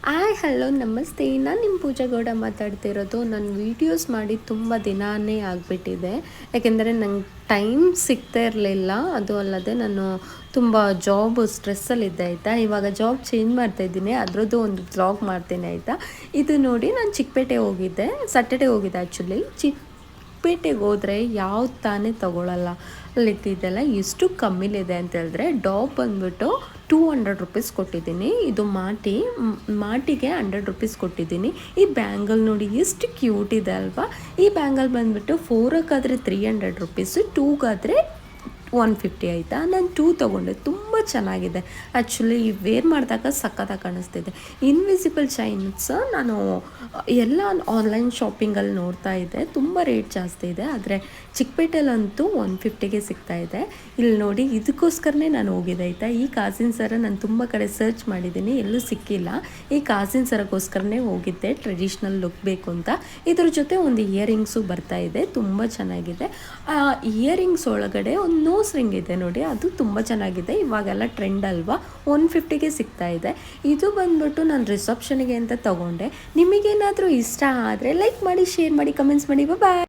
Hello ನಮಸ್ತೆ. ನಾನು ನಿಮ್ಮ ಪೂಜಾ ಗೌಡ ಮಾತಾಡ್ತಿರೋದು. ನಾನು ವೀಡಿಯೋಸ್ ಮಾಡಿ ತುಂಬ ದಿನಾನೇ ಆಗಿಬಿಟ್ಟಿದೆ. ಯಾಕೆಂದರೆ ನಂಗೆ ಟೈಮ್ ಸಿಗ್ತಾ ಇರಲಿಲ್ಲ. ಅದು ಅಲ್ಲದೆ ನಾನು ತುಂಬ ಜಾಬ್ ಸ್ಟ್ರೆಸ್ಸಲ್ಲಿದ್ದೆ ಆಯಿತಾ. ಇವಾಗ ಜಾಬ್ ಚೇಂಜ್ ಮಾಡ್ತಾಯಿದ್ದೀನಿ, ಅದರದ್ದು ಒಂದು ವ್ಲಾಗ್ ಮಾಡ್ತೀನಿ ಆಯಿತಾ. ಇದು ನೋಡಿ, ನಾನು ಚಿಕ್ಕಪೇಟೆ ಹೋಗಿದ್ದೆ, ಸ್ಯಾಟರ್ಡೇ ಹೋಗಿದ್ದೆ ಆ್ಯಕ್ಚುಲಿ. ಚಿಕ್ಕಪೇಟೆಗೆ ಹೋದರೆ ಯಾವ್ದು ತಾನೇ ತೊಗೊಳಲ್ಲ. ಅಲ್ಲಿಟ್ಟಿದ್ದೆಲ್ಲ ಎಷ್ಟು ಕಮ್ಮಿಲಿದೆ ಅಂತ ಹೇಳಿದ್ರೆ, ಡಾಬ್ ಬಂದುಬಿಟ್ಟು 200 ರೂಪೀಸ್ ಕೊಟ್ಟಿದ್ದೀನಿ. ಇದು ಮಾಟಿಗೆ 100 ರೂಪೀಸ್ ಕೊಟ್ಟಿದ್ದೀನಿ. ಈ ಬ್ಯಾಂಗಲ್ ನೋಡಿ ಎಷ್ಟು ಕ್ಯೂಟ್ ಇದೆ ಅಲ್ವಾ. ಈ ಬ್ಯಾಂಗಲ್ ಬಂದುಬಿಟ್ಟು 4ಗಾದರೆ 300 ರೂಪೀಸು, 2ಗಾದರೆ 150 ಆಯಿತಾ. ನಾನು 2 ತೊಗೊಂಡೆ, ತುಂಬ ಚೆನ್ನಾಗಿದೆ ಆ್ಯಕ್ಚುಲಿ. ವೇರ್ ಮಾಡಿದಾಗ ಸಕ್ಕತ್ತಾಗಿ ಕಾಣಿಸ್ತಿದೆ. ಇನ್ವಿಸಿಬಲ್ ಚೈನ್ಸ್ ನಾನು ಎಲ್ಲ ಆನ್ಲೈನ್ ಶಾಪಿಂಗಲ್ಲಿ ನೋಡ್ತಾ ಇದ್ದೆ, ತುಂಬ ರೇಟ್ ಜಾಸ್ತಿ ಇದೆ. ಆದರೆ ಚಿಕ್ಕಪೇಟೆಲಂತೂ 150ಗೆ ಸಿಗ್ತಾ ಇದೆ. ಇಲ್ಲಿ ನೋಡಿ, ಇದಕ್ಕೋಸ್ಕರನೇ ನಾನು ಹೋಗಿದ್ದೆ ಆಯಿತಾ. ಈ ಕಾಸಿನ ಸರ ನಾನು ತುಂಬ ಕಡೆ ಸರ್ಚ್ ಮಾಡಿದ್ದೀನಿ, ಎಲ್ಲೂ ಸಿಕ್ಕಿಲ್ಲ. ಈ ಕಾಸಿನ ಸರಕ್ಕೋಸ್ಕರನೇ ಹೋಗಿದ್ದೆ, ಟ್ರೆಡಿಷ್ನಲ್ ಲುಕ್ ಬೇಕು ಅಂತ. ಇದ್ರ ಜೊತೆ ಒಂದು ಇಯರಿಂಗ್ಸು ಬರ್ತಾ ಇದೆ, ತುಂಬ ಚೆನ್ನಾಗಿದೆ. ಆ ಇಯರಿಂಗ್ಸ್ ಒಳಗಡೆ ಒಂದು ನೋಸ್ ರಿಂಗ್ ಇದೆ ನೋಡಿ, ಅದು ತುಂಬ ಚೆನ್ನಾಗಿದೆ. ಇವಾಗೆಲ್ಲ ಟ್ರೆಂಡ್ ಅಲ್ವಾ, 150ಗೆ ಸಿಗ್ತಾ ಇದೆ. ಇದು ಬಂದ್ಬಿಟ್ಟು ನಾನು ರಿಸೆಪ್ಷನ್ಗೆ ಅಂತ ತೊಗೊಂಡೆ. ನಿಮಗೇನಾದರೂ ಇಷ್ಟ ಆದರೆ ಲೈಕ್ ಮಾಡಿ, ಶೇರ್ ಮಾಡಿ, ಕಮೆಂಟ್ಸ್ ಮಾಡಿ. ಬಾಯ್.